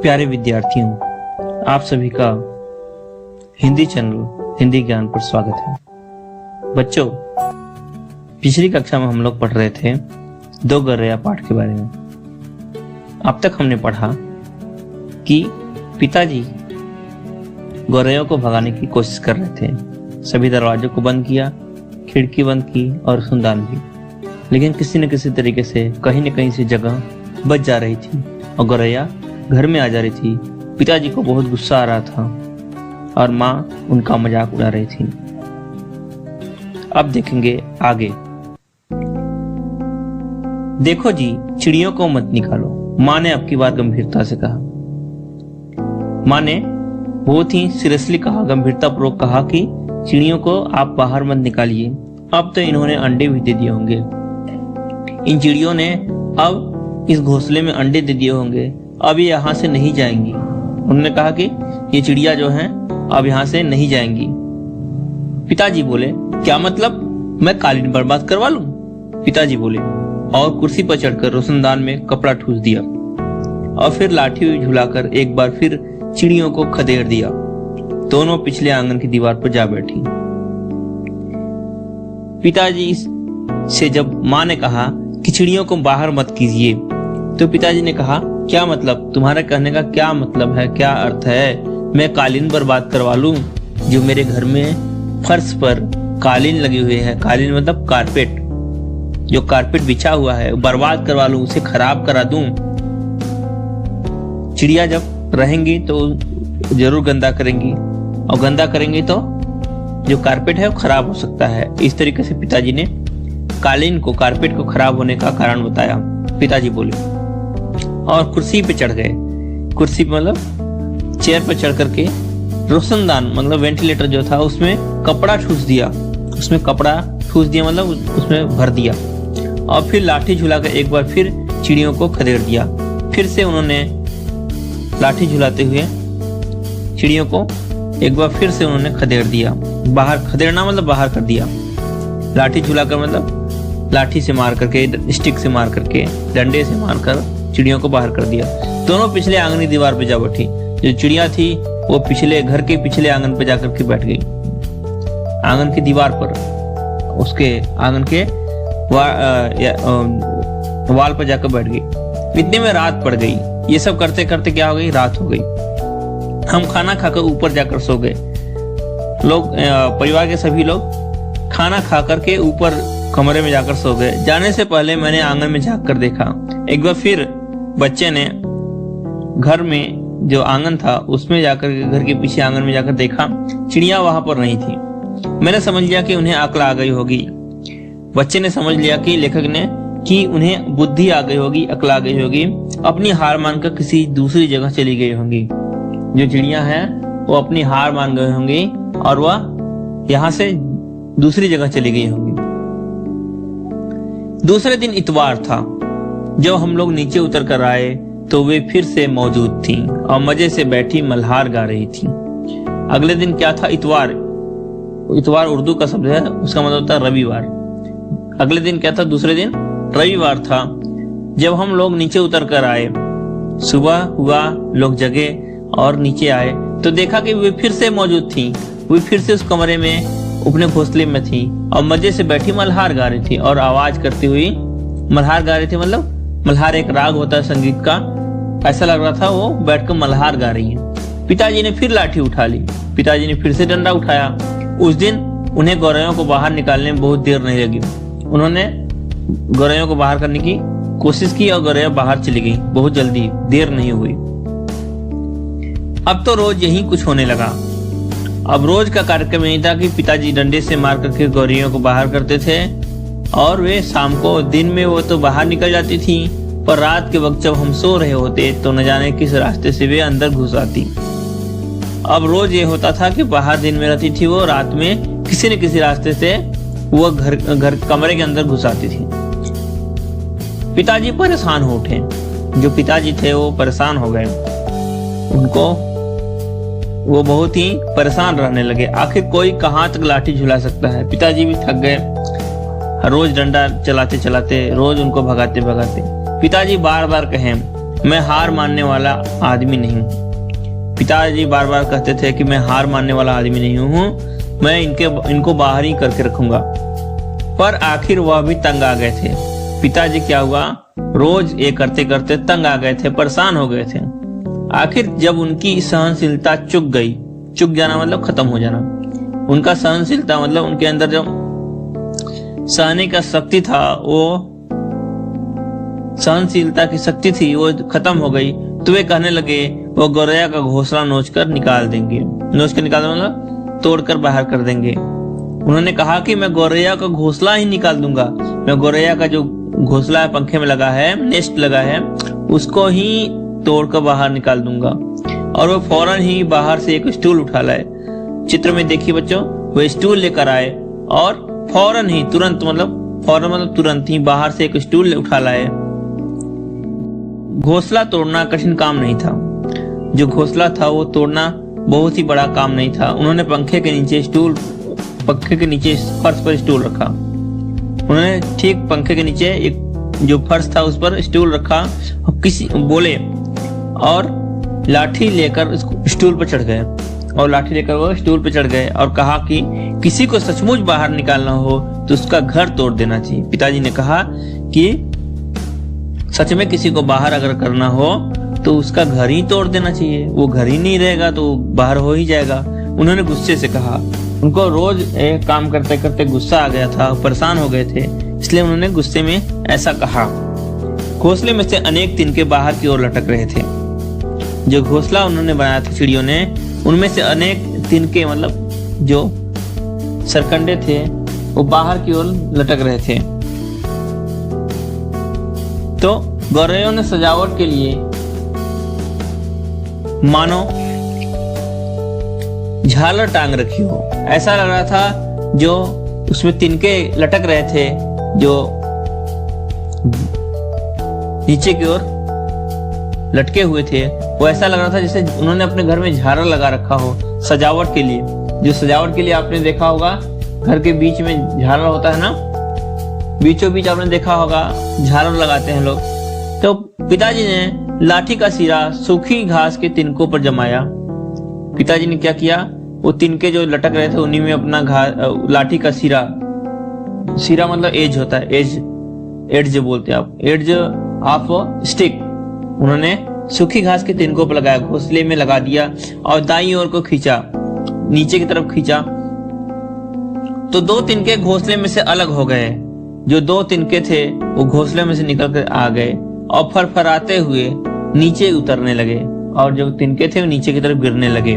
प्यारे विद्यार्थियों, आप सभी का हिंदी चैनल हिंदी ज्ञान पर स्वागत है। बच्चों, पिछली कक्षा में हम लोग पढ़ रहे थे दो गौरैया पाठ के बारे में। अब तक हमने पढ़ा कि पिताजी गौरैयों को भगाने की कोशिश कर रहे थे। सभी दरवाजों को बंद किया, खिड़की बंद की और रोशनदान भी, लेकिन किसी न किसी तरीके से कहीं न कहीं से जगह बच जा रही थी और गौरैया घर में आ जा रही थी। पिताजी को बहुत गुस्सा आ रहा था और माँ उनका मजाक उड़ा रही थी। अब देखेंगे आगे। देखो जी, चिड़ियों को मत निकालो, माँ ने अब की बात गंभीरता से कहा। माँ ने बहुत ही सीरियसली कहा, गंभीरता पूर्वक कहा कि चिड़ियों को आप बाहर मत निकालिए। अब तो इन्होंने अंडे भी दे दिए होंगे। इन चिड़ियों ने अब इस घोंसले में अंडे दे दिए होंगे, अब ये यहाँ से नहीं जाएंगी। उन्होंने कहा कि ये चिड़िया जो हैं अब यहाँ से नहीं जाएंगी। पिताजी बोले, क्या मतलब, मैं कालीन बर्बाद करवा लूं? पिताजी बोले और कुर्सी पर चढ़कर रोशनदान में कपड़ा ठूस दिया और फिर लाठी झुलाकर एक बार फिर चिड़ियों को खदेड़ दिया। दोनों पिछले आंगन की दीवार पर जा बैठी। पिताजी से जब माँ ने कहा कि चिड़ियों को बाहर मत कीजिए, तो पिताजी ने कहा, क्या मतलब, तुम्हारे कहने का क्या मतलब है, क्या अर्थ है? मैं कालीन बर्बाद करवा लूं? जो मेरे घर में फर्श पर कालीन लगी हुई है, कालीन मतलब कारपेट, जो कारपेट बिछा हुआ है, बर्बाद करवा लूं, उसे खराब करा दूं? चिड़िया जब रहेंगी तो जरूर गंदा करेंगी और गंदा करेंगी तो जो कारपेट है वो खराब हो सकता है। इस तरीके से पिताजी ने कालीन को, कारपेट को खराब होने का कारण बताया। पिताजी बोले और कुर्सी पे चढ़ गए। कुर्सी पे मतलब चेयर पर चढ़ करके रोशनदान मतलब वेंटिलेटर जो था उसमें कपड़ा ठूस दिया। उसमें कपड़ा ठूस दिया मतलब उसमें भर दिया और फिर लाठी झुलाकर एक बार फिर चिड़ियों को खदेड़ दिया। फिर से उन्होंने लाठी झुलाते हुए चिड़ियों को एक बार फिर से उन्होंने खदेड़ दिया। बाहर खदेड़ना मतलब बाहर कर दिया। लाठी झुलाकर मतलब लाठी से मार करके, स्टिक से मार करके, डंडे से मारकर चिड़ियों को बाहर कर दिया। दोनों पिछले आंगन की दीवार पे जा बैठी। जो चिड़िया थी वो पिछले घर के पिछले आंगन पे जाकर के बैठ गई, आंगन की दीवार पर, उसके आंगन के वाल पर जाकर बैठ गई। इतने में रात पड़ गई। ये सब करते करते क्या हो गई, रात हो गई। हम खाना खाकर ऊपर जाकर सो गए। लोग, परिवार के सभी लोग खाना खा करके ऊपर कमरे में जाकर सो गए। जाने से पहले मैंने आंगन में झांक कर देखा। एक बार फिर बच्चे ने घर में जो आंगन था उसमें जाकर, घर के पीछे आंगन में जाकर देखा, चिड़िया वहां पर नहीं थी। मैंने समझ लिया कि उन्हें अक्ल आ गई होगी। बच्चे ने समझ लिया कि लेखक ने कि उन्हें बुद्धि आ गई होगी, अक्ल आ गई होगी, अपनी हार मानकर किसी दूसरी जगह चली गई होंगी। जो चिड़िया है वो अपनी हार मान गई होंगी और वह यहाँ से दूसरी जगह चली गई होंगी। दूसरे दिन इतवार था। जब हम लोग नीचे उतर कर आए तो वे फिर से मौजूद थीं और मजे से बैठी मल्हार गा रही थीं। अगले दिन क्या था, इतवार। इतवार उर्दू का शब्द है, उसका मतलब होता है रविवार। अगले दिन क्या था, दूसरे दिन रविवार था। जब हम लोग नीचे उतर कर आए, सुबह हुआ, लोग जगे और नीचे आए तो देखा कि वे फिर से मौजूद थीं। वे फिर से उस कमरे में अपने घोंसले में थी और मजे से बैठी मल्हार गा रही थी और आवाज करती हुई मल्हार गा रही थी। मतलब मल्हार एक राग होता है संगीत का, ऐसा लग रहा था वो बैठकर मल्हार गा रही है। पिताजी ने फिर लाठी उठा ली। पिताजी ने फिर से डंडा उठाया। उस दिन उन्हें गौरैयों को बाहर निकालने में बहुत देर नहीं लगी। उन्होंने गौरैयों को बाहर करने की कोशिश की और गौरैया बाहर चली गई बहुत जल्दी, देर नहीं हुई। अब तो रोज यही कुछ होने लगा। अब रोज का कार्यक्रम यही था कि पिताजी डंडे से मार करके गौरैयों को बाहर करते थे और वे शाम को, दिन में वो तो बाहर निकल जाती थी, पर रात के वक्त जब हम सो रहे होते तो न जाने किस रास्ते से वे अंदर घुस आती। अब रोज ये होता था कि बाहर दिन में रहती थी, वो रात में किसी न किसी रास्ते से वो घर कमरे के अंदर घुस आती थी। पिताजी परेशान हो उठे। जो पिताजी थे वो परेशान हो गए। उनको वो बहुत ही परेशान रहने लगे। आखिर कोई कहाँ तक लाठी झुला सकता है। पिताजी भी थक गए, रोज डंडा चलाते चलाते, रोज उनको भगाते भगाते। पिताजी बार बार कहें मैं हार मानने वाला आदमी नहीं हूँ। पिताजी बार बार कहते थे कि मैं हार मानने वाला आदमी नहीं हूँ, मैं इनको बाहर ही करके रखूंगा। पर आखिर वह भी तंग आ गए थे। पिताजी क्या हुआ, रोज ये करते करते तंग आ गए थे, परेशान हो गए थे। आखिर जब उनकी सहनशीलता चुक गई, चुक जाना मतलब खत्म हो जाना, उनका सहनशीलता मतलब उनके अंदर जो सहने का शक्ति था, वो सहनशीलता की शक्ति थी, वो खत्म हो गई। तो वे कहने लगे वो गौरैया का घोंसला नोच कर निकाल देंगे। नोच कर निकाल मतलब तोड़कर बाहर कर देंगे। उन्होंने कहा कि मैं गौरैया का घोंसला ही निकाल दूंगा, मैं गौरैया का जो घोंसला पंखे में लगा है, नेस्ट लगा है, उसको ही तोड़कर बाहर निकाल दूंगा। और वो फौरन ही बाहर से एक स्टूल उठा लाए। चित्र में देखिए बच्चों, वो स्टूल लेकर आए और फौरन ही तुरंत ही बाहर से एक स्टूल उठा लाए। घोंसला तोड़ना कठिन काम नहीं था, जो घोंसला था वो तोड़ना बहुत ही बड़ा काम नहीं था। उन्होंने पंखे के नीचे फर्श पर स्टूल रखा। उन्होंने ठीक पंखे के नीचे एक जो फर्श था उस पर स्टूल रखा और बोले और लाठी लेकर स्टूल पर चढ़ गए। और लाठी लेकर वो स्टूल पर चढ़ गए और कहा कि किसी को सचमुच बाहर निकालना हो तो उसका घर तोड़ देना चाहिए। पिताजी ने कहा कि सच में किसी को बाहर अगर करना हो तो उसका घर ही तोड़ देना चाहिए, वो घर ही नहीं रहेगा तो बाहर हो ही जाएगा। उन्होंने गुस्से से कहा। उनको रोज एक काम करते करते गुस्सा आ गया था, परेशान हो गए थे, इसलिए उन्होंने गुस्से में ऐसा कहा। घोंसले में से अनेक तिनके बाहर की ओर लटक रहे थे। जो घोंसला उन्होंने बनाया था चिड़ियों ने, उनमें से अनेक तिनके मतलब जो सरकंडे थे वो बाहर की ओर लटक रहे थे। तो गौरैयों ने सजावट के लिए मानो झालर टांग रखी हो, ऐसा लग रहा था। जो उसमें तिनके लटक रहे थे जो नीचे की ओर लटके हुए थे, वो ऐसा लग रहा था जैसे उन्होंने अपने घर में झालर लगा रखा हो सजावट के लिए। जो सजावट के लिए आपने देखा होगा घर के बीच में झालर होता है ना, बीचों बीच आपने देखा होगा झालर लगाते हैं लोग। तो पिताजी ने लाठी का सिरा सूखी घास के तिनकों पर जमाया। पिताजी ने क्या किया, वो तिनके जो लटक रहे थे उन्हीं में अपना लाठी का सिरा मतलब एज होता है, एज बोलते हैं आप, एज ऑफ स्टिक, उन्होंने सूखी घास के तिनकों पर लगाया, घोंसले में लगा दिया और दाईं ओर को खींचा, नीचे की तरफ खींचा। तो दो तिनके घोंसले में से अलग हो गए। जो दो तिनके थे वो घोंसले में से निकल कर आ गए और फरफराते हुए नीचे उतरने लगे, और जो तिनके थे वो नीचे की तरफ गिरने लगे।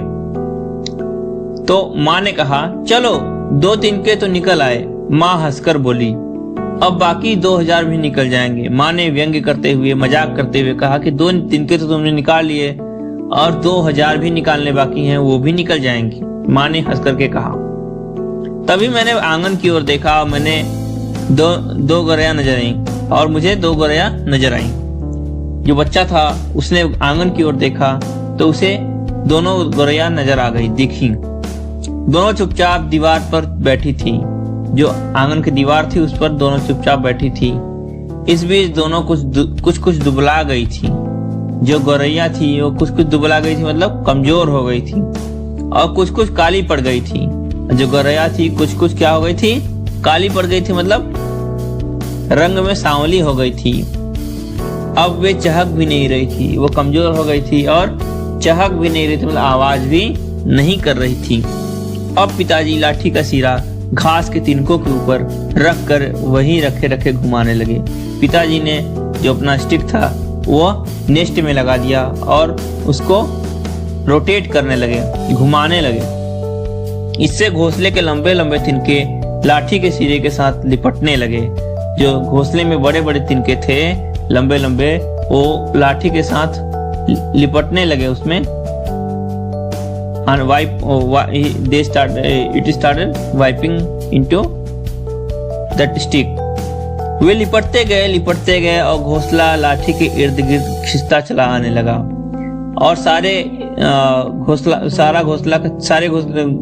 तो माँ ने कहा, चलो 2 तिनके तो निकल आए। माँ हंसकर बोली, अब बाकी 2000 भी निकल जाएंगे। माँ ने व्यंग्य करते हुए, मजाक करते हुए कहा कि 2 तिनके तो तुमने निकाल लिए और 2000 भी निकालने बाकी हैं, वो भी निकल जाएंगी। माँ ने हंस करके कहा। तभी मैंने आंगन की ओर देखा और मैंने दो गौरैया नजर आई और मुझे 2 गौरैया नजर आई। जो बच्चा था उसने आंगन की ओर देखा तो उसे दोनों गौरैया नजर आ गई, दिखी। दोनों चुपचाप दीवार पर बैठी थी। जो आंगन की दीवार थी उस पर दोनों चुपचाप बैठी थी। इस बीच दोनों कुछ दुबला गई थी। जो गौरैया थी वो कुछ दुबला गई थी, मतलब कमजोर हो गई थी, और कुछ काली पड़ गई थी। जो गौरैया थी कुछ क्या हो गई थी, काली पड़ गई थी, मतलब रंग में सांवली हो गई थी। अब वे चहक भी नहीं रही थी, वो कमजोर हो गई थी और चहक भी नहीं रही थी, मतलब आवाज भी नहीं कर रही थी। अब पिताजी लाठी का सिरा घास के तिनकों के ऊपर रख कर वहीं रखे घुमाने लगे। पिताजी ने जो अपना स्टिक था वो नेस्ट में लगा दिया और उसको रोटेट करने लगे, घुमाने लगे। इससे घोंसले के लंबे लंबे तिनके लाठी के सिरे के साथ लिपटने लगे। जो घोंसले में बड़े बड़े तिनके थे लंबे लंबे, वो लाठी के साथ लिपटने लगे उसमें। It started wiping into that stick. वे लिपटते गए और घोंसला लाठी के इर्द गिर्द खिंचता चला आने लगा। और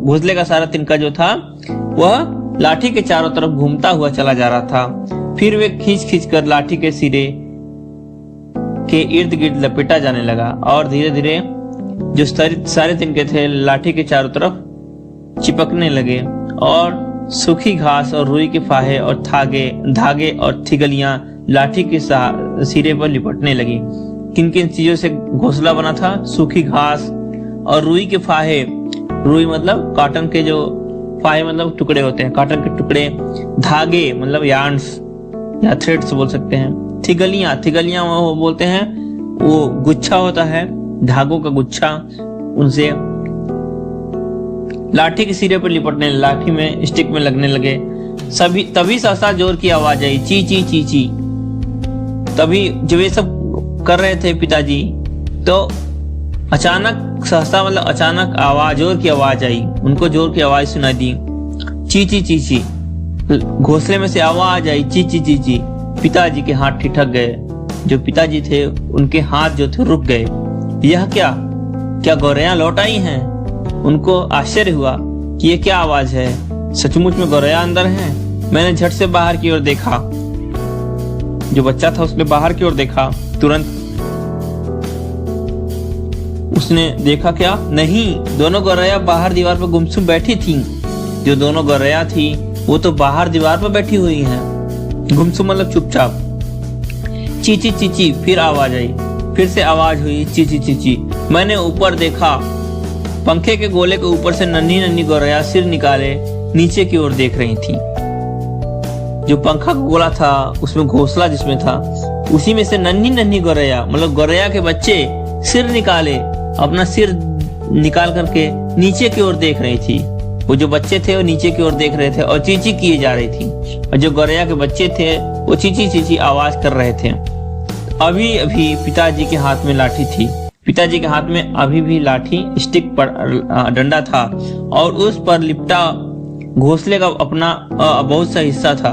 घोंसले का सारा तिनका जो था वह लाठी के चारों तरफ घूमता हुआ चला जा रहा था। फिर वे खींच कर लाठी के सिरे के इर्द गिर्द लपेटा जाने लगा और धीरे धीरे जो सारे तिनके थे लाठी के चारों तरफ चिपकने लगे और सूखी घास और रुई के फाहे और धागे और थिगलियां लाठी के सिरे पर लिपटने लगी। किन किन चीजों से घोंसला बना था? सूखी घास और रुई के फाहे। रुई मतलब कॉटन के जो फाहे मतलब टुकड़े होते हैं, कॉटन के टुकड़े। धागे मतलब यार्न्स या थ्रेड्स बोल सकते हैं। थिगलियां वो बोलते हैं, वो गुच्छा होता है, धागों का गुच्छा। उनसे लाठी के सिरे पर लिपटने, लाठी में स्टिक में लगने लगे। तभी सहसा जोर की आवाज आई, ची ची ची ची। तभी जब ये सब कर रहे थे पिताजी, तो अचानक सहसा मतलब अचानक आवाज, जोर की आवाज आई। उनको जोर की आवाज सुनाई दी, ची ची ची ची। घोंसले में से आवाज आई, ची ची ची ची। पिताजी के हाथ ठिठक गए। जो पिताजी थे उनके हाथ जो थे रुक गए। यह क्या गौरैया लौट आई हैं? उनको आश्चर्य हुआ कि ये क्या आवाज है, सचमुच में गौरैया अंदर है। मैंने झट से बाहर की ओर देखा, जो बच्चा था उसने बाहर की ओर देखा। तुरंत उसने देखा क्या? नहीं, दोनों गौरैया बाहर दीवार पर गुमसुम बैठी थीं। जो दोनों गौरैया थी वो तो बाहर दीवार पर बैठी हुई हैं, गुमसुम मतलब चुपचाप। चीची चीची फिर आवाज आई, फिर से आवाज हुई, चीची चीची। मैंने ऊपर देखा, पंखे के गोले के ऊपर से नन्ही नन्ही गौरैया सिर निकाले नीचे की ओर देख रही थी। जो पंखा का गोला था उसमें घोंसला जिसमें था, उसी में से नन्ही नन्ही गौरैया मतलब गौरैया के बच्चे सिर निकाले, अपना सिर निकाल करके नीचे की ओर देख रही थी। वो जो बच्चे थे वो नीचे की ओर देख रहे थे और चींची किए जा रही थी, और जो गौरैया के बच्चे थे वो चींची चींची आवाज कर रहे थे। अभी अभी पिताजी के हाथ में लाठी थी। पिताजी के हाथ में अभी भी लाठी, स्टिक पर डंडा था और उस पर लिपटा घोंसले का अपना बहुत सा हिस्सा था,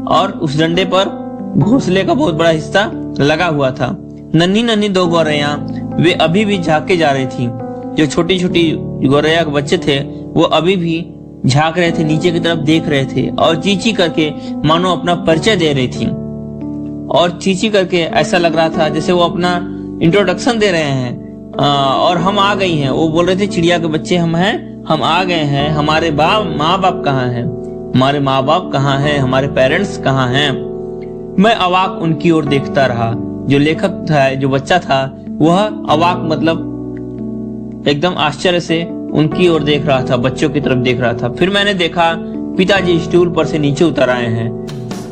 और उस डंडे पर घोंसले का बहुत बड़ा हिस्सा लगा हुआ था। नन्ही नन्ही दो गौरैया वे अभी भी झांके जा रही थी। जो छोटी छोटी गौरैया के बच्चे थे वो अभी भी झांक रहे थे, नीचे की तरफ देख रहे थे और चींची करके मानो अपना परिचय दे रही थी। और चींची करके ऐसा लग रहा था जैसे वो अपना इंट्रोडक्शन दे रहे हैं। और हम आ गई हैं, वो बोल रहे थे, चिड़िया के बच्चे हम हैं, हम आ गए हैं। हमारे माँ बाप कहाँ हैं? हमारे माँ बाप कहाँ हैं? हमारे पेरेंट्स कहाँ हैं? मैं अवाक उनकी ओर देखता रहा। जो लेखक था, जो बच्चा था, वह अवाक मतलब एकदम आश्चर्य से उनकी ओर देख रहा था, बच्चों की तरफ देख रहा था। फिर मैंने देखा पिताजी स्टूल पर से नीचे उतर आए हैं।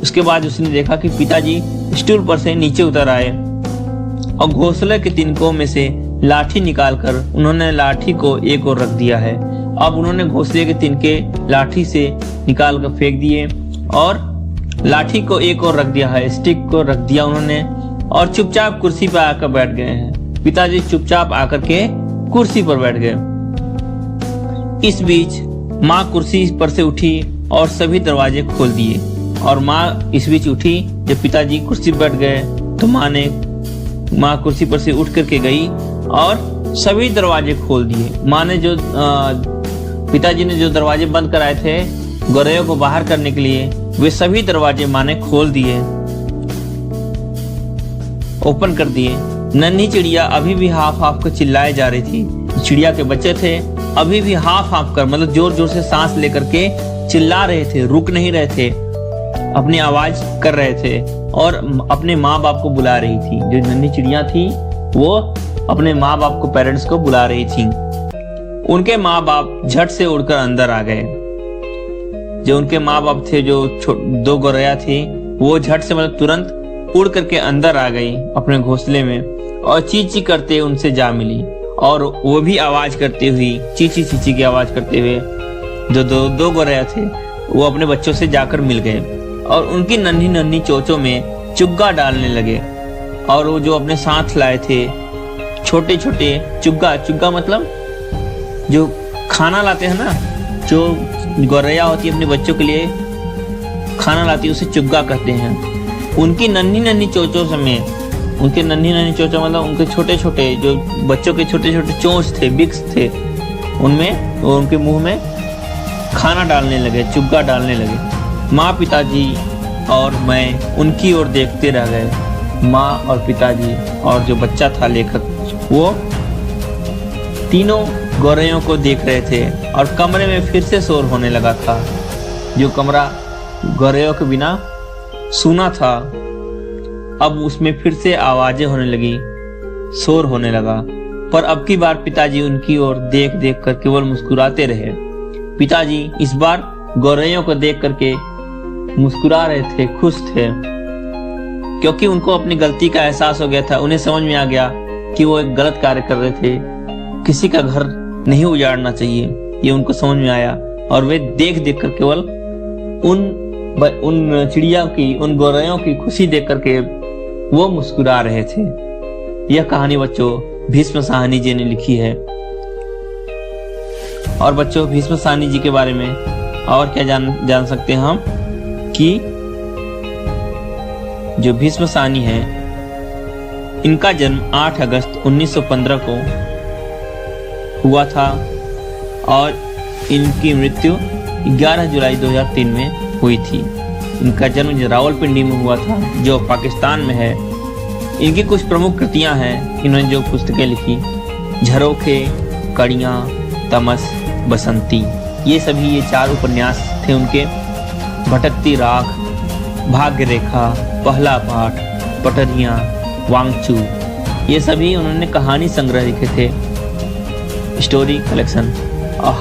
उसके बाद उसने देखा कि पिताजी स्टूल पर से नीचे उतर आए और घोंसले के तिनकों में से लाठी निकालकर उन्होंने लाठी को एक ओर रख दिया है। अब उन्होंने घोंसले के तिनके लाठी से निकाल कर फेंक दिए और लाठी को एक ओर रख दिया है, स्टिक को रख दिया उन्होंने, और चुपचाप कुर्सी पर आकर बैठ गए हैं। पिताजी चुपचाप आकर के कुर्सी पर बैठ गए। इस बीच माँ कुर्सी पर से उठी और सभी दरवाजे खोल दिए, और माँ इस बीच उठी। जब पिताजी कुर्सी पर बैठ गए तो माँ कुर्सी पर से उठ करके गई और सभी दरवाजे खोल दिए। माँ ने जो पिताजी ने जो दरवाजे बंद कराए थे गौरैया को बाहर करने के लिए, वे सभी दरवाजे माँ ने खोल दिए, ओपन कर दिए। नन्ही चिड़िया अभी भी हाफ हाफ कर चिल्लाए जा रही थी। चिड़िया के बच्चे थे, अभी भी हाफ हाफ कर मतलब जोर जोर से सांस लेकर के चिल्ला रहे थे, रुक नहीं रहे थे, अपनी आवाज कर रहे थे और अपने माँ बाप को बुला रही थी। जो नन्ही चिड़िया थी वो अपने माँ बाप को, पेरेंट्स को बुला रही थी। उनके माँ बाप झट से उड़कर अंदर आ गए। जो उनके माँ बाप थे, जो दो गौरैया थी, वो झट से मतलब तुरंत उड़ करके अंदर आ गई अपने घोंसले में और चींची करते उनसे जा मिली, और वो भी आवाज करते हुई, चींची चींची की आवाज करते हुए जो दो गौरैया थे वो अपने बच्चों से जाकर मिल गए और उनकी नन्ही नन्ही चोंचों में चुग्गा डालने लगे। और वो जो अपने साथ लाए थे छोटे छोटे चुग्गा मतलब जो खाना लाते हैं ना, जो गौरैया होती है अपने बच्चों के लिए खाना लाती है, उसे चुग्गा कहते हैं। उनकी नन्ही नन्ही चोंचों में, उनके नन्ही नन्ही चोंचों मतलब उनके छोटे छोटे जो बच्चों के छोटे छोटे चोंच थे, बिक्स थे, उनमें वो उनके मुंह में खाना डालने लगे, चुग्गा डालने लगे। माँ, पिताजी और मैं उनकी ओर देखते रह गए। माँ और पिताजी और जो बच्चा था लेखक, वो तीनों गौरैयों को देख रहे थे और कमरे में फिर से शोर होने लगा था। जो कमरा गौरैयों के बिना सूना था, अब उसमें फिर से आवाजें होने लगी, शोर होने लगा। पर अब की बार पिताजी उनकी ओर देख देख कर केवल मुस्कुराते रहे। पिताजी इस बार गौरैयों को देख करके मुस्कुरा रहे थे, खुश थे, क्योंकि उनको अपनी गलती का एहसास हो गया था। उन्हें समझ में आ गया कि वो एक गलत कार्य कर रहे थे, किसी का घर नहीं उजाड़ना चाहिए, ये उनको समझ में आया। और वे देख देख कर केवल उन चिड़िया की, उन गौरैयों की खुशी देख करके वो मुस्कुरा रहे थे। यह कहानी बच्चों भीष्म साहनी जी ने लिखी है। और बच्चों भीष्म साहनी जी के बारे में और क्या जान सकते हैं हम, कि जो भीष्म साहनी है, इनका जन्म 8 अगस्त 1915 को हुआ था और इनकी मृत्यु 11 जुलाई 2003 में हुई थी। इनका जन्म रावलपिंडी में हुआ था, जो पाकिस्तान में है। इनकी कुछ प्रमुख कृतियां हैं, इन्होंने जो पुस्तकें लिखी, झरोखे, कड़ियां, तमस, बसंती, ये सभी, ये 4 उपन्यास थे उनके। भटकती राख, भाग्य रेखा, पहला पाठ, पटरियां, वांगचू, ये सभी उन्होंने कहानी संग्रह लिखे थे, स्टोरी कलेक्शन। और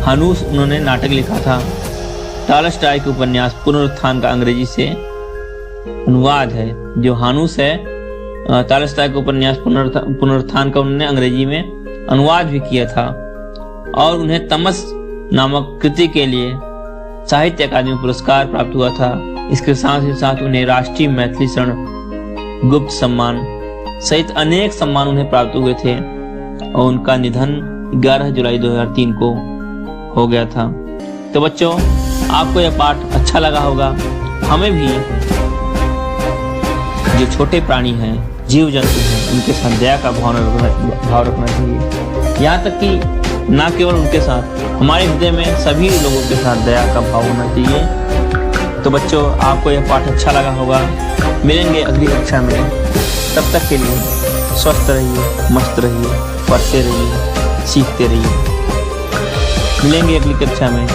हानूस उन्होंने नाटक लिखा था। टॉलस्टॉय के उपन्यास पुनरुत्थान का अंग्रेजी से अनुवाद है। जो हानूस है, टॉलस्टॉय के उपन्यास पुनरुत्थान का उन्होंने अंग्रेजी में अनुवाद भी किया था। और उन्हें तमस नामक कृति के लिए साहित्य अकादमी पुरस्कार प्राप्त हुआ था। इसके साथ ही साथ उन्हें राष्ट्रीय मैथिली शरण गुप्त सम्मान सहित अनेक सम्मान उन्हें प्राप्त हुए थे। और उनका निधन 11 जुलाई 2003 को हो गया था। तो बच्चों, आपको यह पाठ अच्छा लगा होगा। हमें भी जो छोटे प्राणी हैं, जीव जंतु हैं, उनके साथ दया का भाव रखना चाहिए। यहाँ तक कि न केवल उनके साथ, हमारे हृदय में सभी लोगों के साथ दया का भाव होना चाहिए। तो बच्चों, आपको यह पाठ अच्छा लगा होगा। मिलेंगे अगली कक्षा में, तब तक के लिए स्वस्थ रहिए, मस्त रहिए, पढ़ते रहिए, सीखते रहिए। मिलेंगे अगली कक्षा में।